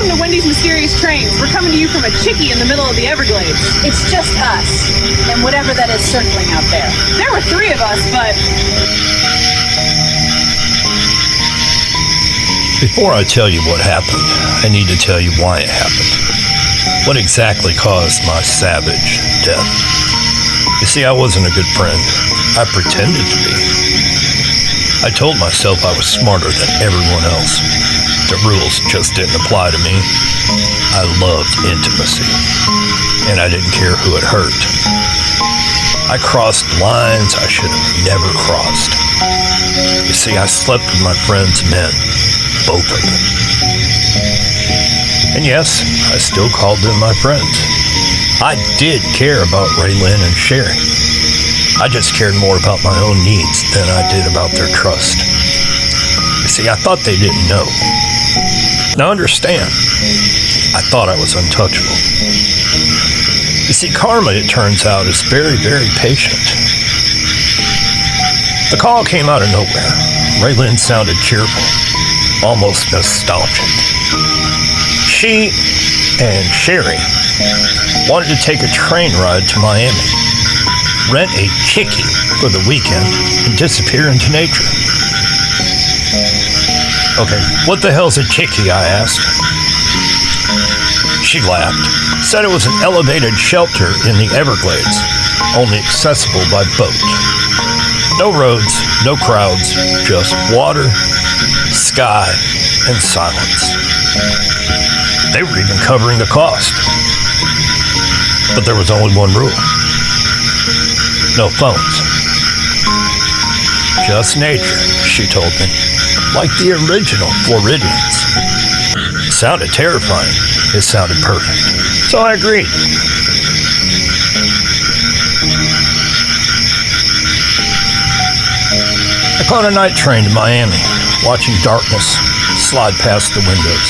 Welcome to Wendy's Mysterious Trains. We're coming to you from a chickee in the middle of the Everglades. It's just us, and whatever that is circling out there. There were 3 of us, but... Before I tell you what happened, I need to tell you why it happened. What exactly caused my savage death? You see, I wasn't a good friend. I pretended to be. I told myself I was smarter than everyone else. The rules just didn't apply to me. I loved intimacy, and I didn't care who it hurt. I crossed lines I should have never crossed. You see, I slept with my friends' men, both of them. And yes, I still called them my friends. I did care about Raylan and Sherry. I just cared more about my own needs than I did about their trust. You see, I thought they didn't know. Now understand, I thought I was untouchable. You see, karma, it turns out, is very, very patient. The call came out of nowhere. Raylan sounded cheerful, almost nostalgic. She and Sherry wanted to take a train ride to Miami, rent a chickee for the weekend, and disappear into nature. Okay, what the hell's a chickee, I asked. She laughed, said it was an elevated shelter in the Everglades, only accessible by boat. No roads, no crowds, just water, sky, and silence. They were even covering the cost. But there was only one rule. No phones. Just nature, she told me, like the original Floridians. It sounded terrifying. It sounded perfect. So I agreed. I caught a night train to Miami, watching darkness slide past the windows,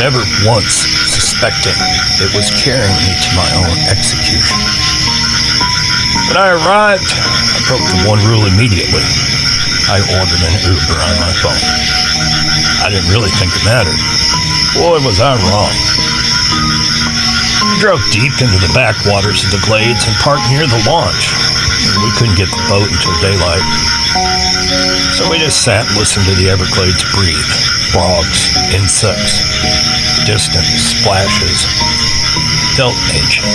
never once suspecting it was carrying me to my own execution. When I arrived, I broke the one rule immediately. I ordered an Uber on my phone. I didn't really think it mattered. Boy, was I wrong. We drove deep into the backwaters of the Glades and parked near the launch. We couldn't get the boat until daylight. So we just sat and listened to the Everglades breathe. Frogs, insects, distant splashes. Felt ancient,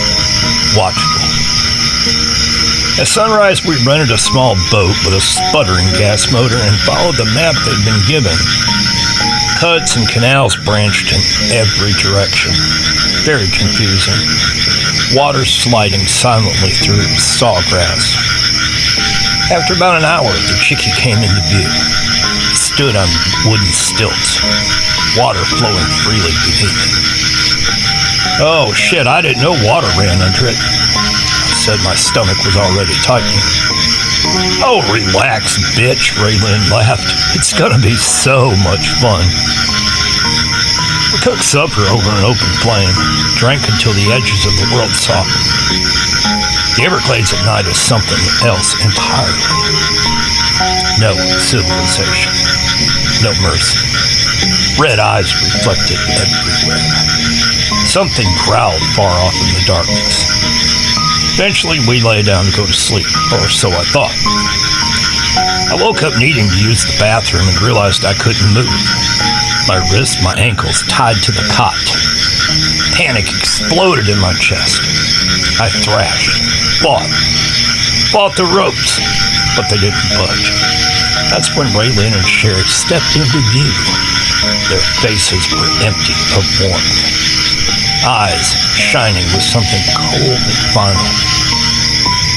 watchful. At sunrise, we rented a small boat with a sputtering gas motor and followed the map they'd been given. Cuts and canals branched in every direction. Very confusing. Water sliding silently through sawgrass. After about an hour, the chickee came into view. It stood on wooden stilts, water flowing freely beneath it. Oh shit, I didn't know water ran under it. Said my stomach was already tightening. Oh, relax, bitch, Raylan laughed. It's gonna be so much fun. We cooked supper over an open flame, drank until the edges of the world softened. The Everglades at night is something else entirely. No civilization, no mercy. Red eyes reflected everywhere. Something growled far off in the darkness. Eventually, we lay down to go to sleep, or so I thought. I woke up needing to use the bathroom and realized I couldn't move. My wrists, my ankles tied to the cot. Panic exploded in my chest. I thrashed, fought the ropes, but they didn't budge. That's when Raylan and Sherry stepped into view. Their faces were empty of warmth. Eyes shining with something cold and final.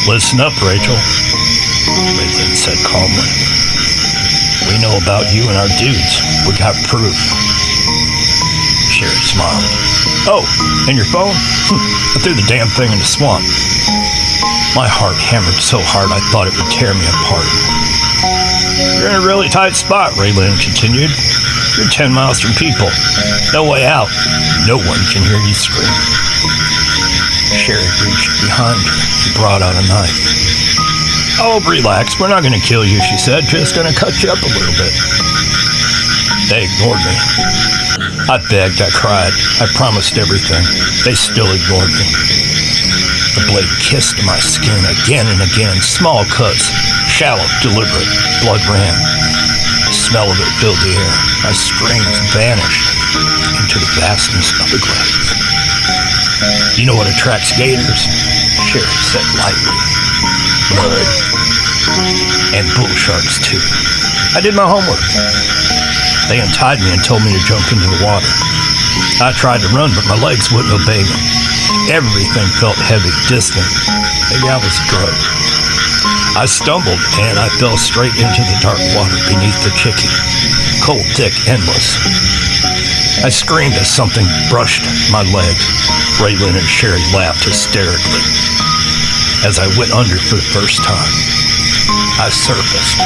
Listen up, Rachel, Raylan said calmly. We know about you and our dudes. We got proof. Sherry smiled. Oh, and your phone? I threw the damn thing in the swamp. My heart hammered so hard I thought it would tear me apart. You're in a really tight spot, Raylan continued. You're 10 miles from people. No way out. No one can hear you scream. Sherry reached behind her and brought out a knife. Oh, relax. We're not going to kill you, she said. Just going to cut you up a little bit. They ignored me. I begged, I cried, I promised everything. They still ignored me. The blade kissed my skin again and again. Small cuts, shallow, deliberate. Blood ran. The smell of it filled the air. My screams vanished into the vastness of the glades. You know what attracts gators? Sherry said lightly. Blood. And bull sharks, too. I did my homework. They untied me and told me to jump into the water. I tried to run, but my legs wouldn't obey me. Everything felt heavy, distant. Maybe I was drugged. I stumbled, and I fell straight into the dark water beneath the chickee. Cold, thick, endless. I screamed as something brushed my leg. Raylan and Sherry laughed hysterically. As I went under for the first time, I surfaced,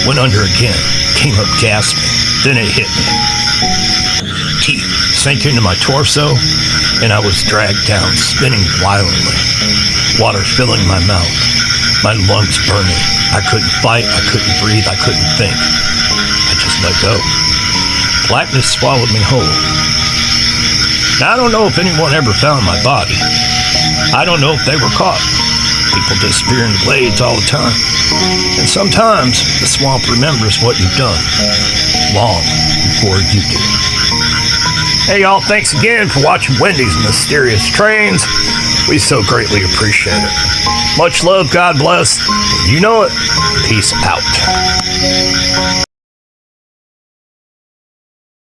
went under again, came up gasping. Then it hit me. Teeth sank into my torso, and I was dragged down, spinning violently. Water filling my mouth, my lungs burning. I couldn't fight, I couldn't breathe, I couldn't think. I just let go. Blackness swallowed me whole. Now, I don't know if anyone ever found my body. I don't know if they were caught. People disappear in the glades all the time. And sometimes the swamp remembers what you've done long before you do. Hey y'all, thanks again for watching Wendy's Mysterious Trains. We so greatly appreciate it. Much love, God bless. You know it. Peace out.